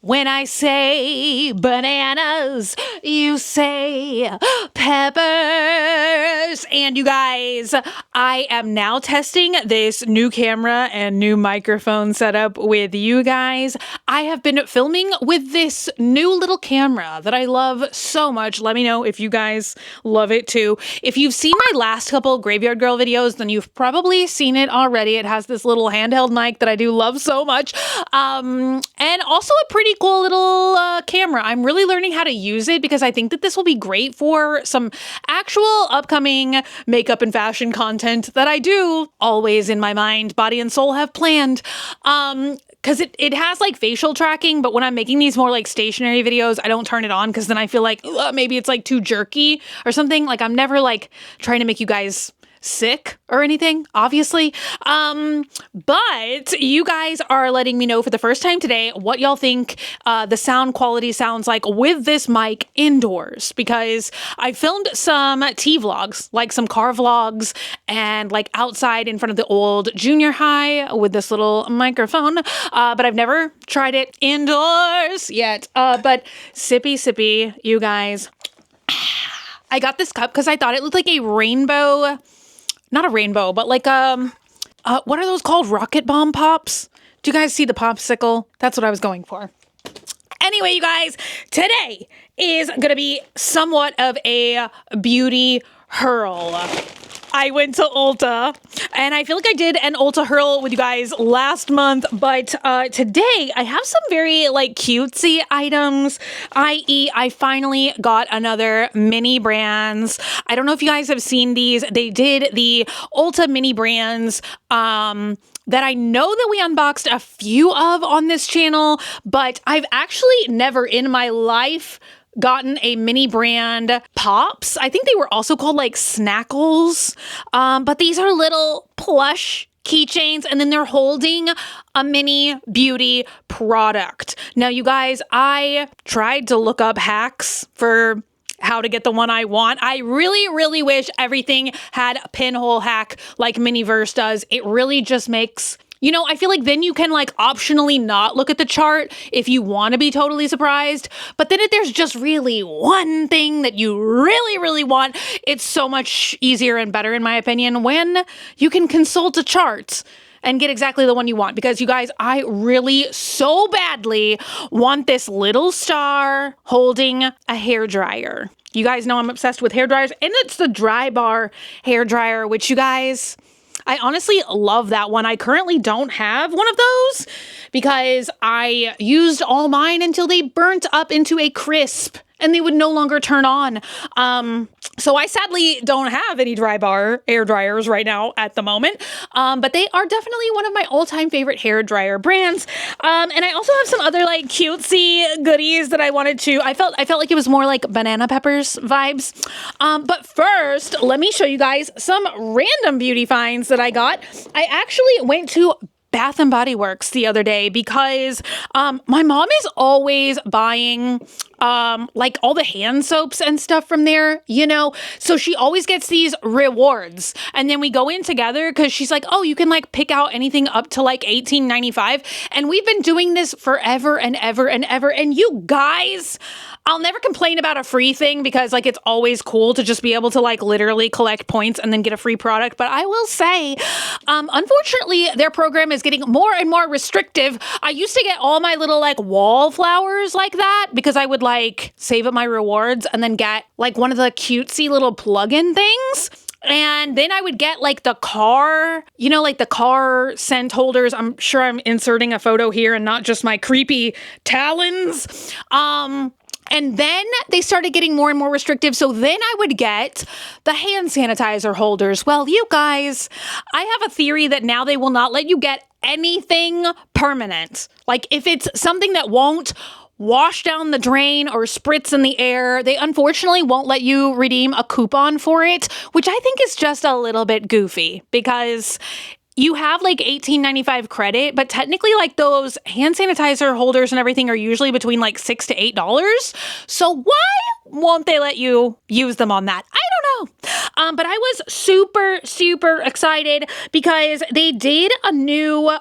When I say bananas, you say peppers. And you guys, I am now testing this new camera and new microphone setup with you guys. I have been filming with this new little camera that I love so much. Let me know if you guys love it too. If you've seen my last couple Graveyard Girl videos, then you've probably seen it already. It has this little handheld mic that I do love so much. And also a pretty cool little camera. I'm really learning how to use it because I think that this will be great for some actual upcoming makeup and fashion content that I do always in my mind, body and soul have planned. Because it has like facial tracking, but when I'm making these more like stationary videos, I don't turn it on because then I feel like maybe it's like too jerky or something. Like I'm never like trying to make you guys sick or anything, obviously. But you guys are letting me know for the first time today what y'all think the sound quality sounds like with this mic indoors, because I filmed some tea vlogs, like some car vlogs and like outside in front of the old junior high with this little microphone. But I've never tried it indoors yet. But sippy, you guys. I got this cup because I thought it looked like a rainbow. Not a rainbow, but like, what are those called? Rocket bomb pops? Do you guys see the popsicle? That's what I was going for. Anyway, you guys, today is going to be somewhat of a beauty hurl. I went to Ulta, and I feel like I did an Ulta hurl with you guys last month, but today I have some very like cutesy items, i.e. I finally got another mini brands. I don't know if you guys have seen these. They did the Ulta mini brands, that I know that we unboxed a few of on this channel, but I've actually never in my life gotten a mini brand pops. I think they were also called like snackles. But these are little plush keychains, and then they're holding a mini beauty product. Now, you guys, I tried to look up hacks for how to get the one I want. I really wish everything had a pinhole hack like Miniverse does. It really just makes... You know, I feel like then you can like optionally not look at the chart if you want to be totally surprised. But then if there's just really one thing that you really want, it's so much easier and better, in my opinion, when you can consult a chart and get exactly the one you want. Because you guys, I really so badly want this little star holding a hairdryer. You guys know I'm obsessed with hairdryers, and it's the Dry Bar hairdryer, which you guys... I honestly love that one. I currently don't have one of those because I used all mine until they burnt up into a crisp and they would no longer turn on. So I sadly don't have any Dry Bar hair dryers right now at the moment. But they are definitely one of my all-time favorite hair dryer brands. And I also have some other like cutesy goodies that I wanted to. I felt like it was more like banana peppers vibes. But first, let me show you guys some random beauty finds that I got. I actually went to Bath and Body Works the other day because my mom is always buying like all the hand soaps and stuff from there, you know? So she always gets these rewards. And then we go in together because she's like, oh, you can like pick out anything up to like $18.95. And we've been doing this forever and ever and ever. And you guys, I'll never complain about a free thing because like it's always cool to just be able to like literally collect points and then get a free product. But I will say, unfortunately, their program is getting more and more restrictive. I used to get all my little like wallflowers like that because I would like save up my rewards and then get like one of the cutesy little plug-in things. And then I would get like the car, you know, like the car scent holders. I'm sure I'm inserting a photo here and not just my creepy talons. And then they started getting more and more restrictive. So then I would get the hand sanitizer holders. Well, you guys, I have a theory that now they will not let you get anything permanent. Like if it's something that won't wash down the drain or spritz in the air, they unfortunately won't let you redeem a coupon for it, which I think is just a little bit goofy because you have like $18.95 credit, but technically like those hand sanitizer holders and everything are usually between like $6 to $8. So why won't they let you use them on that? I don't know. But I was super excited because they did a new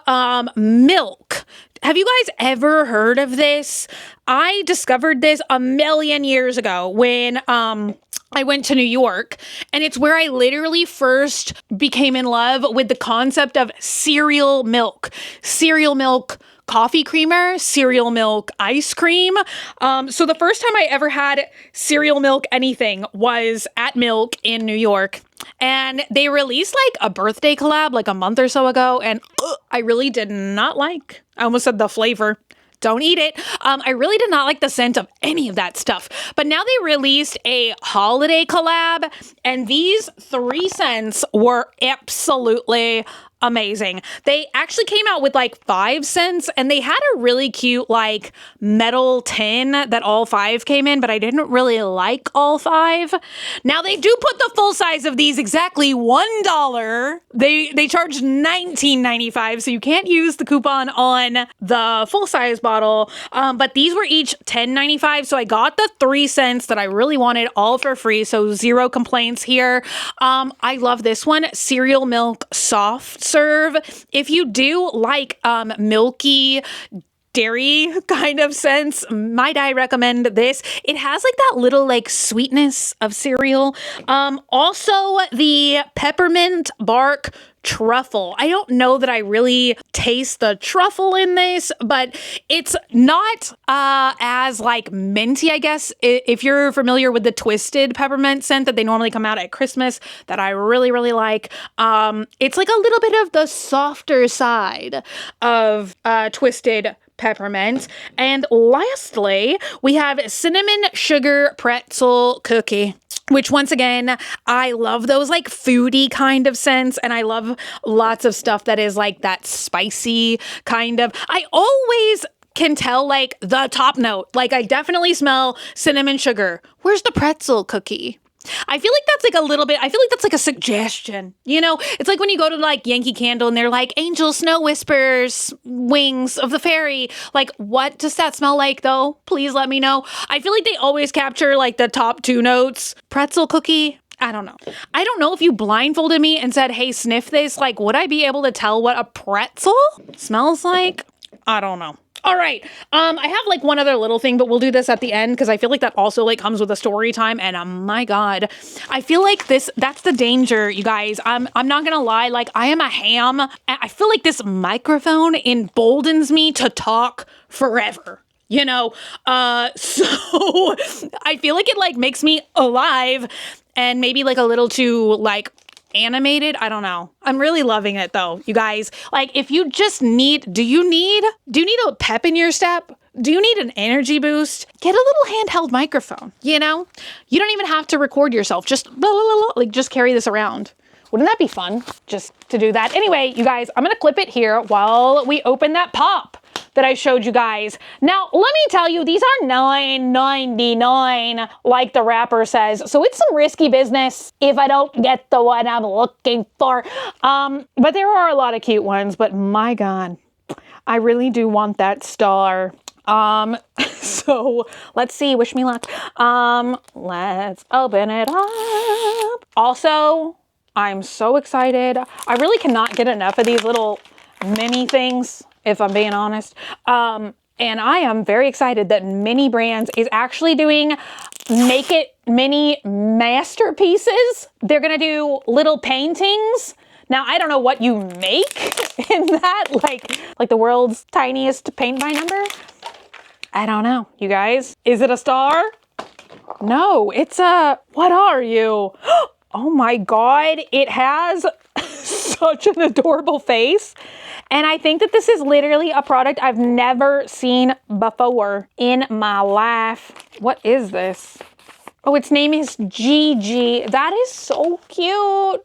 milk Have you guys ever heard of this? I discovered this a million years ago when I went to New York, and it's where I literally first became in love with the concept of cereal milk. Cereal milk coffee creamer, cereal milk ice cream. So the first time I ever had cereal milk anything was at Milk in New York. And they released like a birthday collab like a month or so ago, and I really did not like. I almost said the flavor. Don't eat it. I really did not like the scent of any of that stuff. But now they released a holiday collab, and these 3 cents were absolutely amazing. They actually came out with like 5 cents, and they had a really cute like metal tin that all 5 came in, but I didn't really like all 5. Now they do put the full size of these exactly $1. They charge $19.95, so you can't use the coupon on the full size bottle. But these were each $10.95, so I got the 3 cents that I really wanted all for free, so 0 complaints here. I love this one, cereal milk soft serve. If you do like milky dairy kind of scents, might I recommend this? It has like that little like sweetness of cereal. Also the peppermint bark truffle. I don't know that I really taste the truffle in this, but it's not as like minty, I guess. If you're familiar with the twisted peppermint scent that they normally come out at Christmas that I really, really like, it's like a little bit of the softer side of twisted peppermint. And lastly, we have cinnamon sugar pretzel cookie, which once again, I love those like foodie kind of scents, and I love lots of stuff that is like that spicy kind of. I always can tell like the top note. Like I definitely smell cinnamon sugar. Where's the pretzel cookie? I feel like that's like a little bit, I feel like that's like a suggestion, you know? It's like when you go to like Yankee Candle and they're like, angel snow whispers, wings of the fairy. Like, what does that smell like though? Please let me know. I feel like they always capture like the top 2 notes. Pretzel cookie. I don't know. I don't know if you blindfolded me and said, hey, sniff this. Like, would I be able to tell what a pretzel smells like? I don't know. All right. I have like one other little thing, but we'll do this at the end because I feel like that also like comes with a story time. And my God, I feel like that's the danger, you guys. I'm not gonna lie. Like I am a ham. I feel like this microphone emboldens me to talk forever. You know, so I feel like it like makes me alive and maybe like a little too like animated. I don't know. I'm really loving it though, you guys. Like if you just do you need a pep in your step? Do you need an energy boost? Get a little handheld microphone, you know? You don't even have to record yourself. Just like just carry this around. Wouldn't that be fun just to do that? Anyway, you guys, I'm going to clip it here while we open that pop that I showed you guys. Now, let me tell you, these are $9.99, like the wrapper says. So it's some risky business if I don't get the one I'm looking for. But there are a lot of cute ones, but my God, I really do want that star. So let's see, wish me luck. Let's open it up. Also, I'm so excited. I really cannot get enough of these little mini things, if I'm being honest. And I am very excited that Mini Brands is actually doing Make It Mini masterpieces. They're going to do little paintings. Now, I don't know what you make in that, like the world's tiniest paint by number. I don't know, you guys. Is it a star? No, it's what are you? Oh my God, it has such an adorable face. And I think that this is literally a product I've never seen before in my life. What is this? Oh, its name is Gigi. That is so cute.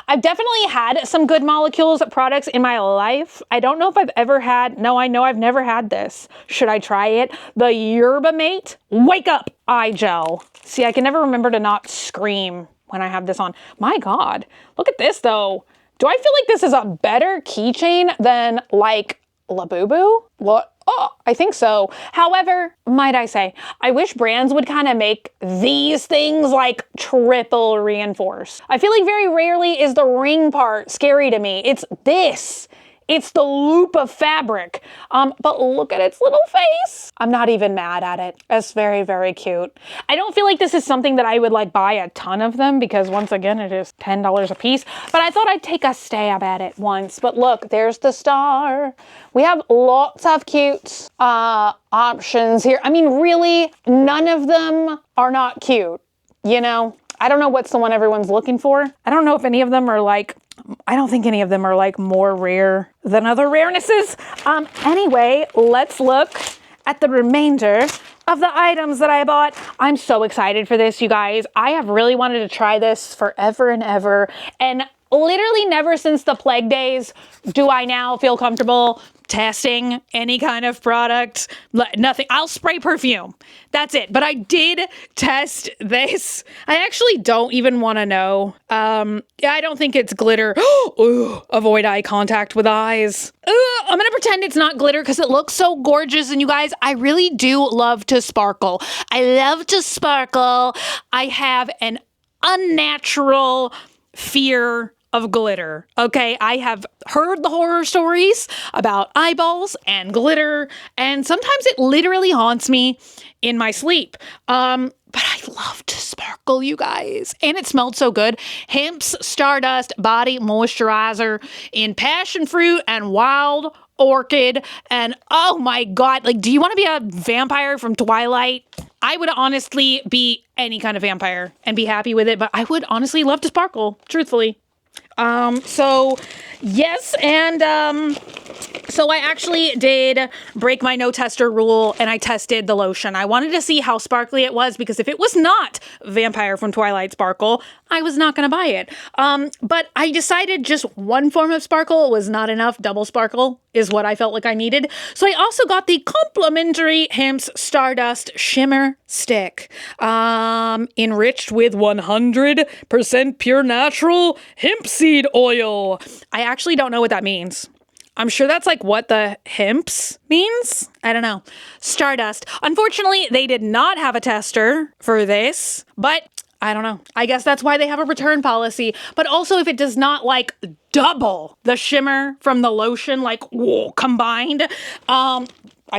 I've definitely had some Good Molecules products in my life. I don't know if I've ever had, no, I know I've never had this. Should I try it? The Yerba Mate Wake Up Eye Gel. See, I can never remember to not scream when I have this on. My God, look at this though. Do I feel like this is a better keychain than like Labubu? What? Oh, I think so. However, might I say, I wish brands would kind of make these things like triple reinforced. I feel like very rarely is the ring part scary to me. It's this. It's the loop of fabric. But look at its little face. I'm not even mad at it. It's very, very cute. I don't feel like this is something that I would like buy a ton of them because once again, it is $10 a piece. But I thought I'd take a stab at it once. But look, there's the star. We have lots of cute options here. I mean, really, none of them are not cute, you know? I don't know what's the one everyone's looking for. I don't know if any of them are like, I don't think any of them are like more rare than other rarenesses. Anyway, let's look at the remainder of the items that I bought. I'm so excited for this, you guys. I have really wanted to try this forever and ever. And literally never since the plague days do I now feel comfortable testing any kind of product. Nothing. I'll spray perfume. That's it. But I did test this. I actually don't even want to know. I don't think it's glitter. Ooh, avoid eye contact with eyes. I'm going to pretend it's not glitter because it looks so gorgeous. And you guys, I really do love to sparkle. I love to sparkle. I have an unnatural fear of glitter. Okay, I have heard the horror stories about eyeballs and glitter, and sometimes it literally haunts me in my sleep. But I love to sparkle, you guys. And it smelled so good. Hemp's Stardust Body Moisturizer in passion fruit and wild orchid. And oh my God, like, do you want to be a vampire from Twilight? I would honestly be any kind of vampire and be happy with it, but I would honestly love to sparkle, truthfully. So yes, and so I actually did break my no tester rule and I tested the lotion. I wanted to see how sparkly it was because if it was not Vampire from Twilight Sparkle, I was not going to buy it. But I decided just one form of sparkle was not enough. Double sparkle is what I felt like I needed. So I also got the complimentary Hemp's Stardust Shimmer Stick, enriched with 100% pure natural hemp seed oil. I actually don't know what that means. I'm sure that's like what the hemps means. I don't know. Stardust. Unfortunately, they did not have a tester for this, but I don't know. I guess that's why they have a return policy. But also if it does not like double the shimmer from the lotion, like whoa, combined, I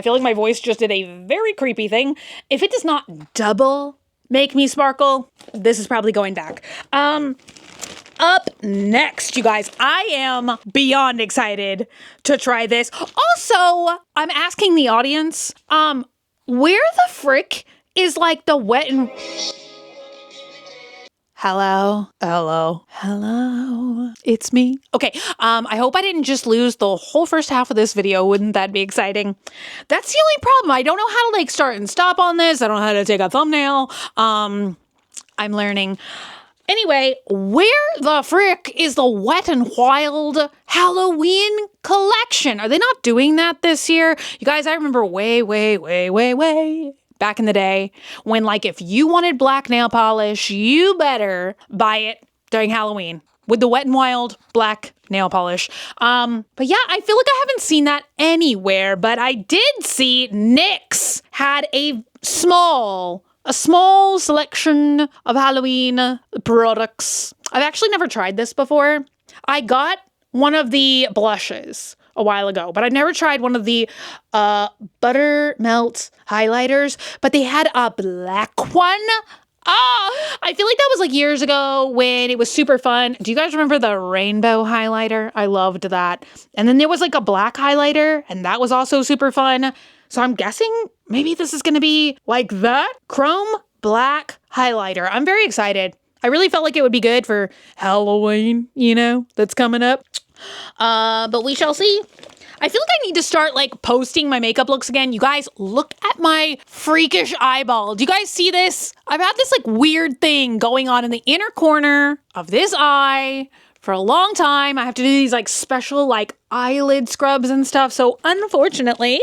feel like my voice just did a very creepy thing. If it does not double make me sparkle, this is probably going back. Up next, you guys, I am beyond excited to try this. Also, I'm asking the audience, where the frick is like the wet and... Hello, it's me. Okay, I hope I didn't just lose the whole first half of this video. Wouldn't that be exciting? That's the only problem. I don't know how to like start and stop on this. I don't know how to take a thumbnail. I'm learning. Anyway, where the frick is the Wet n Wild Halloween collection? Are they not doing that this year? You guys, I remember way back in the day when like if you wanted black nail polish, you better buy it during Halloween with the Wet n Wild black nail polish. But yeah, I feel like I haven't seen that anywhere, but I did see NYX had a small selection of Halloween products. I've actually never tried this before. I got one of the blushes a while ago, but I never tried one of the buttermelt highlighters, but they had a black one. I feel like that was like years ago when it was super fun. Do you guys remember the rainbow highlighter? I loved that. And then there was like a black highlighter, and that was also super fun. So I'm guessing maybe this is going to be like that chrome black highlighter. I'm very excited. I really felt like it would be good for Halloween, you know, that's coming up. But we shall see. I feel like I need to start like posting my makeup looks again. You guys, look at my freakish eyeball. Do you guys see this? I've had this like weird thing going on in the inner corner of this eye for a long time. I have to do these like special like eyelid scrubs and stuff. So unfortunately,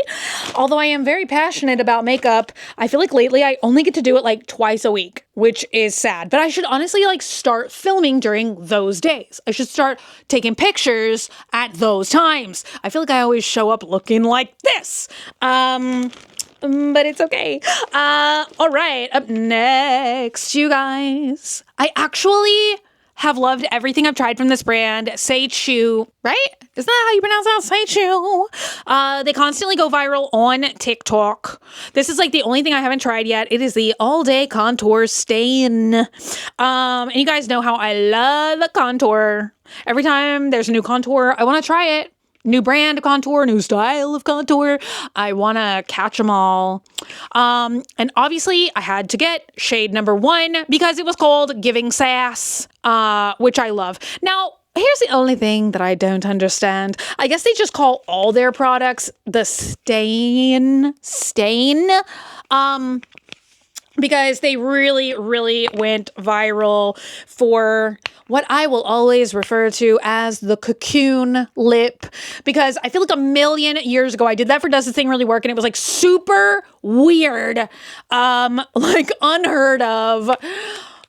although I am very passionate about makeup, I feel like lately I only get to do it like twice a week, which is sad. But I should honestly like start filming during those days. I should start taking pictures at those times. I feel like I always show up looking like this. But it's okay. All right, up next, you guys. I actually have loved everything I've tried from this brand. Say Chew, right? Isn't that how you pronounce that? Say Chew. They constantly go viral on TikTok. This is like the only thing I haven't tried yet. It is the All Day Contour Stain. And you guys know how I love contour. Every time there's a new contour, I want to try it. New brand of contour, new style of contour. I want to catch them all. And obviously I had to get shade number 1 because it was called Giving Sass, which I love. Now, here's the only thing that I don't understand. I guess they just call all their products the stain. Because they really, really went viral for what I will always refer to as the cocoon lip. Because I feel like a million years ago, I did that for Does This Thing Really Work? And it was like super weird, like unheard of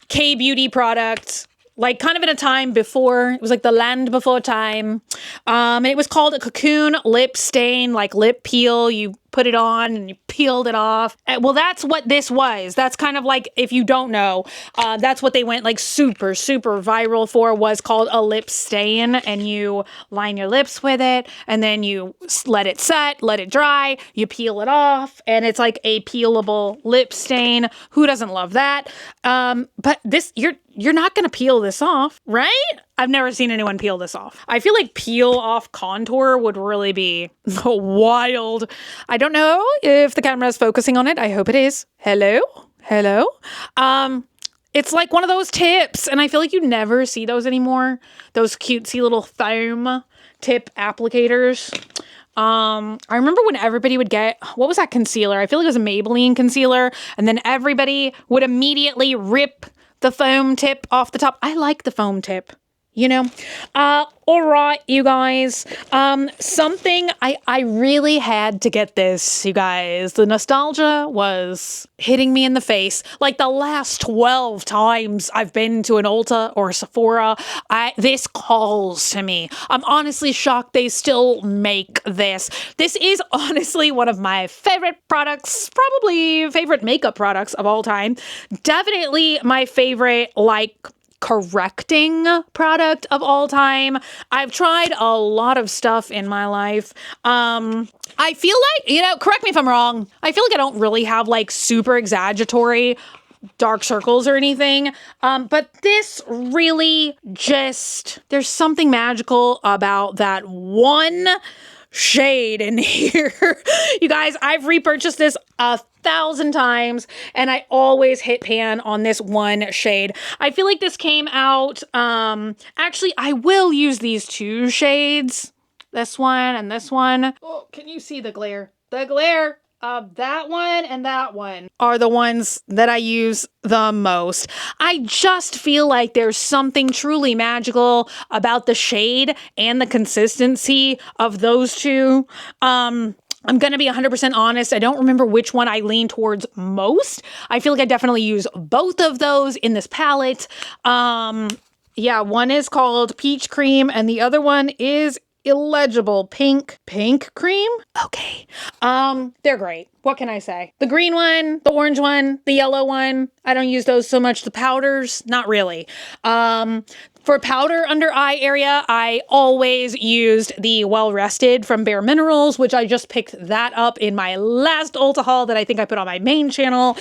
K-beauty product. Like kind of in a time before, it was like the land before time. And it was called a cocoon lip stain, like lip peel. You put it on and you peeled it off. Well, that's what this was. That's kind of like, if you don't know, that's what they went like super, super viral for, was called a lip stain. And you line your lips with it and then you let it set, let it dry, you peel it off, and it's like a peelable lip stain. Who doesn't love that? But this, you're not going to peel this off, right? I've never seen anyone peel this off. I feel like peel off contour would really be wild. I don't know if the camera is focusing on it. I hope it is. Hello? Hello? It's like one of those tips, and I feel like you never see those anymore. Those cutesy little foam tip applicators. I remember when everybody would get, what was that concealer? I feel like it was a Maybelline concealer, and then everybody would immediately rip the foam tip off the top. I like the foam tip, you know? All right, you guys. Something I really had to get this, you guys. The nostalgia was hitting me in the face. Like the last 12 times I've been to an Ulta or Sephora, this calls to me. I'm honestly shocked they still make this. This is honestly one of my favorite products, probably favorite makeup products of all time. Definitely my favorite, like, correcting product of all time. I've tried a lot of stuff in my life. I feel like, you know, correct me if I'm wrong, I feel like I don't really have like super exaggeratory dark circles or anything. But this really just, there's something magical about that one shade in here. You guys, I've repurchased this 1,000 times and I always hit pan on this one shade. I feel like this came out, actually I will use these 2 shades, this one and this one. Oh, can you see the glare? The glare of that one and that one are the ones that I use the most. I just feel like there's something truly magical about the shade and the consistency of those 2. I'm going to be 100% honest. I don't remember which one I lean towards most. I feel like I definitely use both of those in this palette. Yeah, one is called Peach Cream and the other one is illegible pink cream. Okay. They're great. What can I say? The green one, the orange one, the yellow one. I don't use those so much. The powders, not really. For powder under eye area, I always used the Well Rested from Bare Minerals, which I just picked that up in my last Ulta haul that I think I put on my main channel.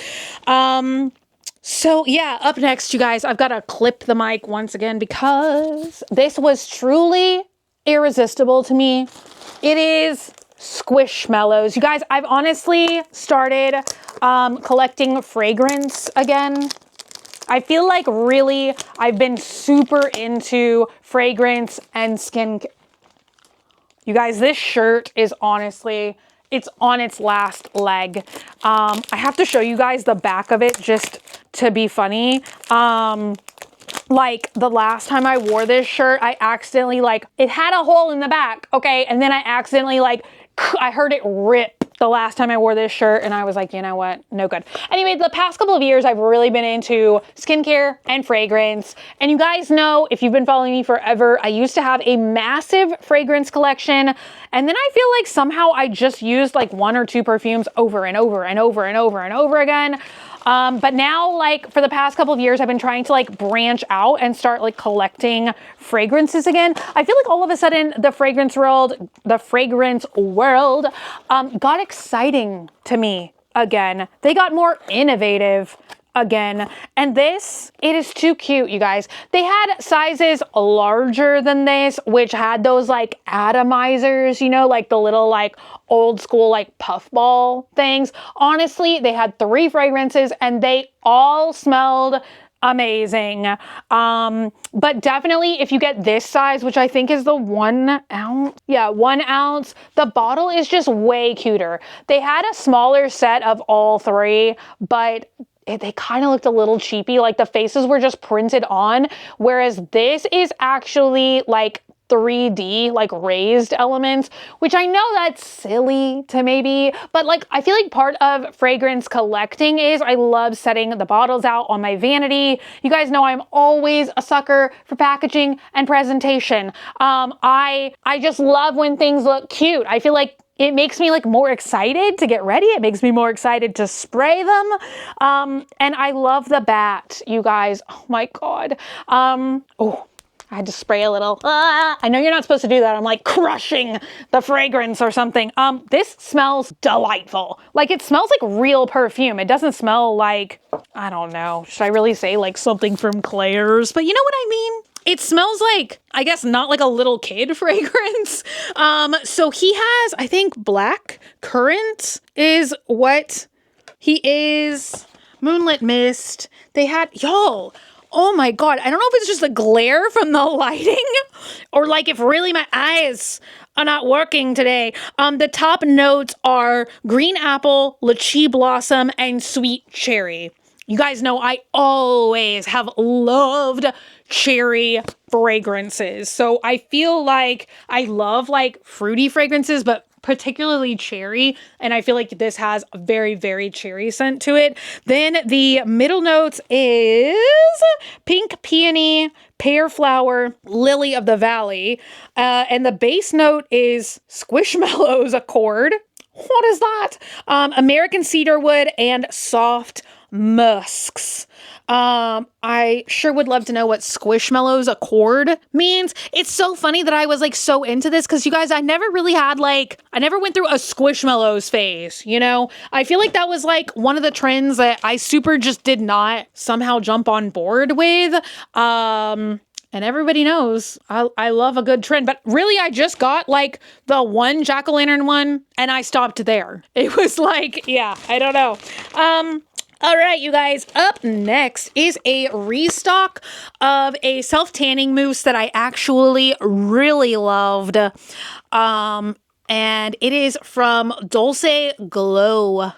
So yeah, up next, you guys, I've got to clip the mic once again because this was truly irresistible to me. It is Squishmallows. You guys, I've honestly started collecting fragrance again. I feel like really I've been super into fragrance and skincare. You guys, this shirt is honestly, it's on its last leg. I have to show you guys the back of it just to be funny. Like the last time I wore this shirt, I accidentally it had a hole in the back, okay? And then I accidentally I heard it rip the last time I wore this shirt and I was like, you know what? No good. Anyway, the past couple of years, I've really been into skincare and fragrance. And you guys know, if you've been following me forever, I used to have a massive fragrance collection. And then I feel like somehow I just used like 1 or 2 perfumes over and over and over and over and over again. But now, like, for the past couple of years, I've been trying to like branch out and start like collecting fragrances again. I feel like all of a sudden the fragrance world got exciting to me again. They got more innovative again. And this, it is too cute, you guys. They had sizes larger than this, which had those like atomizers, you know, like the little like old school like puffball things. Honestly, they had 3 fragrances and they all smelled amazing. But definitely if you get this size, which I think is the 1 ounce. Yeah, 1 ounce. The bottle is just way cuter. They had a smaller set of all 3, but they kind of looked a little cheapy, like the faces were just printed on, whereas this is actually like 3D, like raised elements, which I know that's silly to maybe, but like I feel like part of fragrance collecting is I love setting the bottles out on my vanity. You guys know I'm always a sucker for packaging and presentation. I just love when things look cute. I feel like it makes me like more excited to get ready. It makes me more excited to spray them. And I love the bat, you guys. Oh my God. Oh, I had to spray a little. I know you're not supposed to do that. I'm like crushing the fragrance or something. This smells delightful. Like it smells like real perfume. It doesn't smell like, I don't know. Should I really say like something from Claire's? But you know what I mean? It smells like, I guess, not like a little kid fragrance. So he has, I think, black currant is what he is. Moonlit mist. They had, y'all, oh my God. I don't know if it's just the glare from the lighting or like if really my eyes are not working today. The top notes are green apple, lychee blossom, and sweet cherry. You guys know I always have loved cherry fragrances. So I feel like I love like fruity fragrances, but particularly cherry. And I feel like this has a very, very cherry scent to it. Then the middle notes is pink peony, pear flower, lily of the valley. And the base note is Squishmallows Accord. What is that? American cedarwood and soft musks. I sure would love to know what Squishmallows Accord means. It's so funny that I was like so into this because you guys, I never really had like, I never went through a Squishmallows phase, you know? I feel like that was like one of the trends that I super just did not somehow jump on board with. And everybody knows I love a good trend, but really I just got like the one jack-o'-lantern one and I stopped there. It was like, yeah, I don't know. All right, you guys, up next is a restock of a self-tanning mousse that I actually really loved. And it is from Dolce Glow.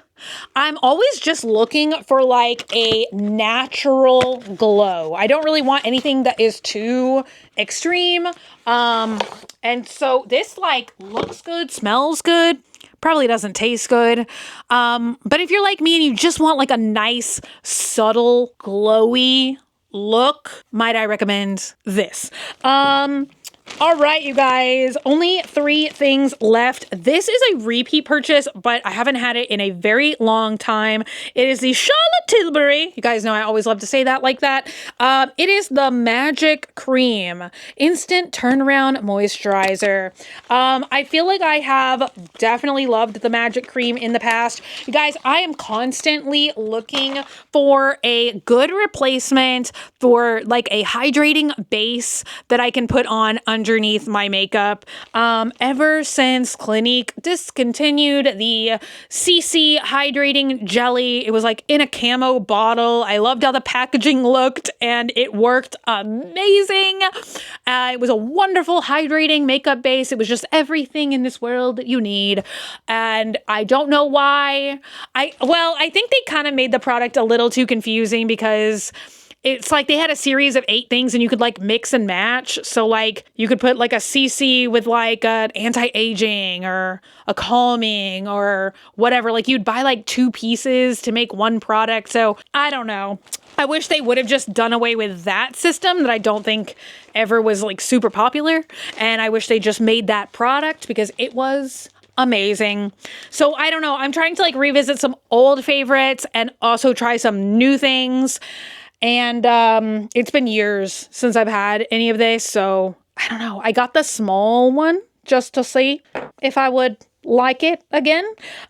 I'm always just looking for like a natural glow. I don't really want anything that is too extreme. And so this like looks good, smells good. Probably doesn't taste good. But if you're like me and you just want like a nice, subtle, glowy look, might I recommend this. All right, you guys, only 3 things left. This is a repeat purchase, but I haven't had it in a very long time. It is the Charlotte Tilbury. You guys know I always love to say that like that. It is the Magic Cream Instant Turnaround Moisturizer. I feel like I have definitely loved the Magic Cream in the past. You guys, I am constantly looking for a good replacement for like a hydrating base that I can put on underneath my makeup. Ever since Clinique discontinued the CC hydrating jelly, it was like in a camo bottle. I loved how the packaging looked and it worked amazing. It was a wonderful hydrating makeup base. It was just everything in this world that you need. And I don't know why. I think they kind of made the product a little too confusing because it's like they had a series of 8 things and you could like mix and match. So like you could put like a CC with like an anti-aging or a calming or whatever. Like you'd buy like 2 pieces to make one product. So I don't know. I wish they would have just done away with that system that I don't think ever was like super popular. And I wish they just made that product because it was amazing. So I don't know. I'm trying to like revisit some old favorites and also try some new things. And it's been years since I've had any of this. So I don't know. I got the small one just to see if I would like it again.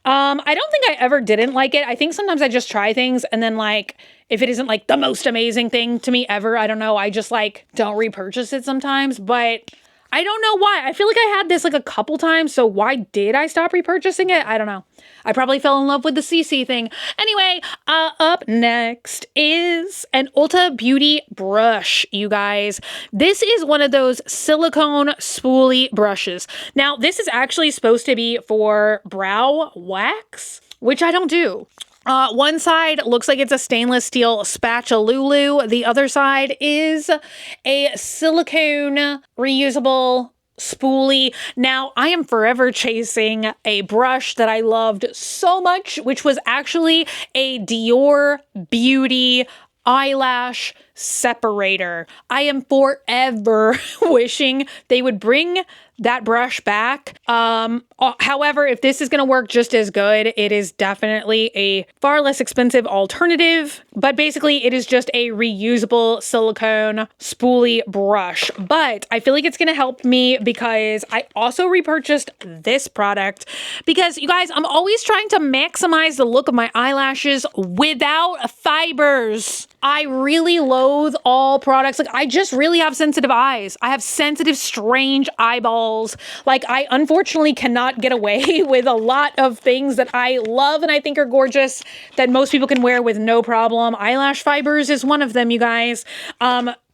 I don't think I ever didn't like it. I think sometimes I just try things and then like if it isn't like the most amazing thing to me ever, I don't know, I just like don't repurchase it sometimes, but I don't know why. I feel like I had this like a couple times, so why did I stop repurchasing it? I don't know. I probably fell in love with the CC thing. Anyway, up next is an Ulta Beauty brush, you guys. This is one of those silicone spoolie brushes. Now, this is actually supposed to be for brow wax, which I don't do. One side looks like it's a stainless steel spatula. The other side is a silicone reusable spoolie. Now, I am forever chasing a brush that I loved so much, which was actually a Dior Beauty eyelash separator. I am forever wishing they would bring that brush back. However, if this is going to work just as good, it is definitely a far less expensive alternative. But basically, it is just a reusable silicone spoolie brush. But I feel like it's going to help me because I also repurchased this product because, you guys, I'm always trying to maximize the look of my eyelashes without fibers. I really loathe all products. Like, I just really have sensitive eyes. I have sensitive, strange eyeballs. Like, I unfortunately cannot get away with a lot of things that I love and I think are gorgeous that most people can wear with no problem. Eyelash fibers is one of them, you guys.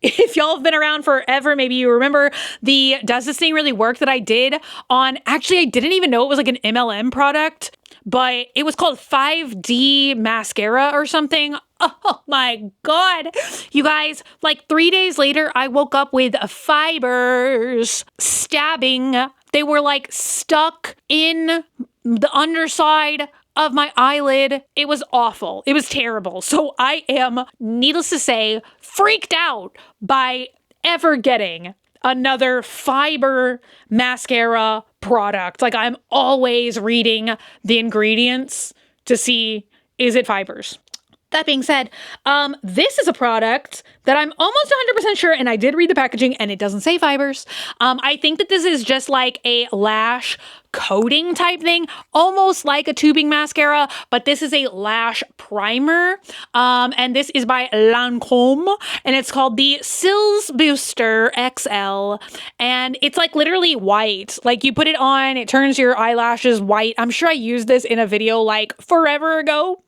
If y'all have been around forever, maybe you remember the Does This Thing Really Work that I did on, actually, I didn't even know it was like an MLM product, but it was called 5D mascara or something. Oh my God. You guys, like 3 days later, I woke up with fibers stabbing. They were like stuck in the underside of my eyelid. It was awful. It was terrible. So I am, needless to say, freaked out by ever getting another fiber mascara product. Like, I'm always reading the ingredients to see, is it fibers? That being said, this is a product that I'm almost 100% sure, and I did read the packaging, and it doesn't say fibers. I think that this is just like a lash coating type thing, almost like a tubing mascara, but this is a lash primer, and this is by Lancome, and it's called the Sills Booster XL, and it's like literally white. Like, you put it on, it turns your eyelashes white. I'm sure I used this in a video like forever ago.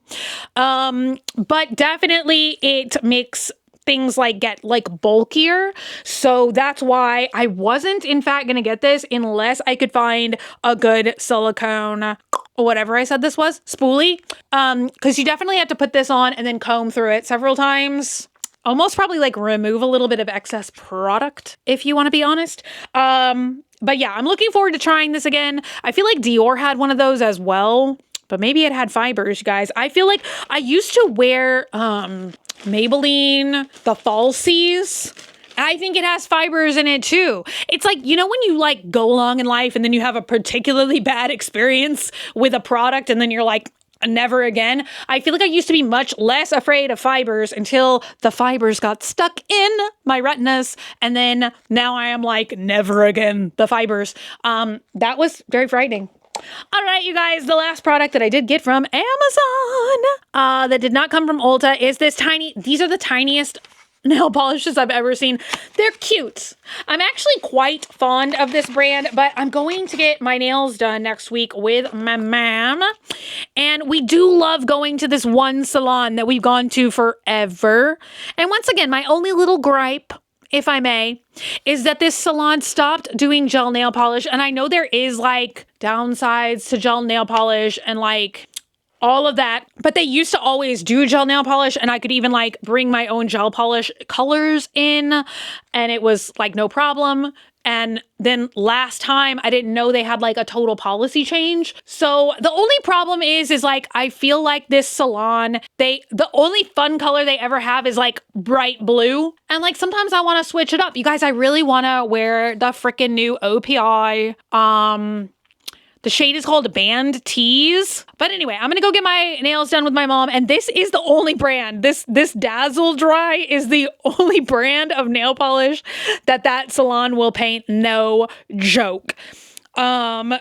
But definitely it makes things like get like bulkier. So that's why I wasn't in fact going to get this unless I could find a good silicone, whatever I said this was, spoolie. Cause you definitely have to put this on and then comb through it several times. Almost probably like remove a little bit of excess product, if you want to be honest. But yeah, I'm looking forward to trying this again. I feel like Dior had one of those as well, but maybe it had fibers, you guys. I feel like I used to wear Maybelline, the Falsies. I think it has fibers in it too. It's like, you know, when you like go along in life and then you have a particularly bad experience with a product and then you're like, never again. I feel like I used to be much less afraid of fibers until the fibers got stuck in my retinas. And then now I am like, never again, the fibers. That was very frightening. All right, you guys, the last product that I did get from Amazon that did not come from Ulta is these are the tiniest nail polishes I've ever seen. They're cute. I'm actually quite fond of this brand, but I'm going to get my nails done next week with my mom. And we do love going to this one salon that we've gone to forever. And once again, my only little gripe, if I may, is that this salon stopped doing gel nail polish. And I know there is like downsides to gel nail polish and like all of that, but they used to always do gel nail polish and I could even like bring my own gel polish colors in and it was like no problem. And then last time I didn't know they had like a total policy change. So the only problem is like, I feel like this salon, the only fun color they ever have is like bright blue. And like, sometimes I want to switch it up. You guys, I really want to wear the freaking new OPI, The shade is called Band Tease. But anyway, I'm gonna go get my nails done with my mom, and this is the only brand. This Dazzle Dry is the only brand of nail polish that salon will paint. No joke. And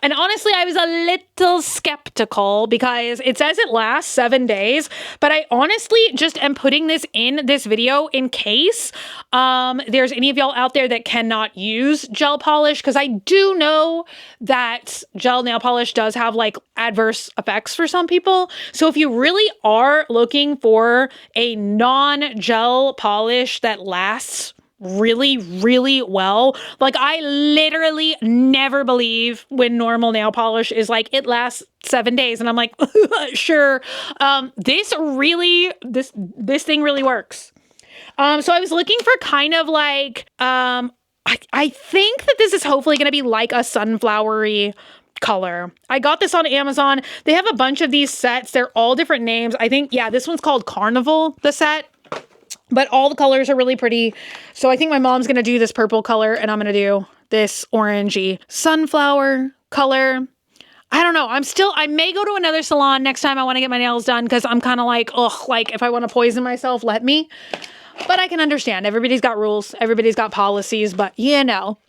honestly, I was a little skeptical because it says it lasts 7 days, but I honestly just am putting this in this video in case there's any of y'all out there that cannot use gel polish, because I do know that gel nail polish does have like adverse effects for some people. So if you really are looking for a non-gel polish that lasts really, really well. Like, I literally never believe when normal nail polish is like, it lasts 7 days. And I'm like, sure. This thing really works. So I was looking for kind of like, I think that this is hopefully going to be like a sunflowery color. I got this on Amazon. They have a bunch of these sets. They're all different names. I think, yeah, this one's called Carnival, the set. But all the colors are really pretty. So I think my mom's going to do this purple color, and I'm going to do this orangey sunflower color. I don't know. I may go to another salon next time I want to get my nails done, because I'm kind of like, ugh, like if I want to poison myself, let me. But I can understand. Everybody's got rules. Everybody's got policies. But, you know,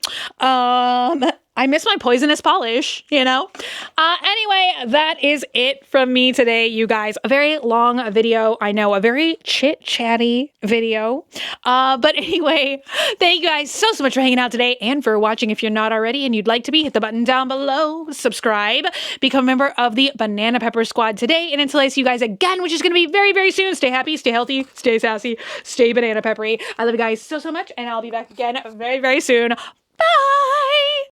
I miss my poisonous polish, you know? Anyway, that is it from me today, you guys. A very long video. I know, a very chit-chatty video. But anyway, thank you guys so much for hanging out today and for watching. If you're not already and you'd like to be, hit the button down below, subscribe, become a member of the Banana Pepper Squad today. And until I see you guys again, which is going to be very, very soon, stay happy, stay healthy, stay sassy, stay banana peppery. I love you guys so much, and I'll be back again very, very soon. Bye!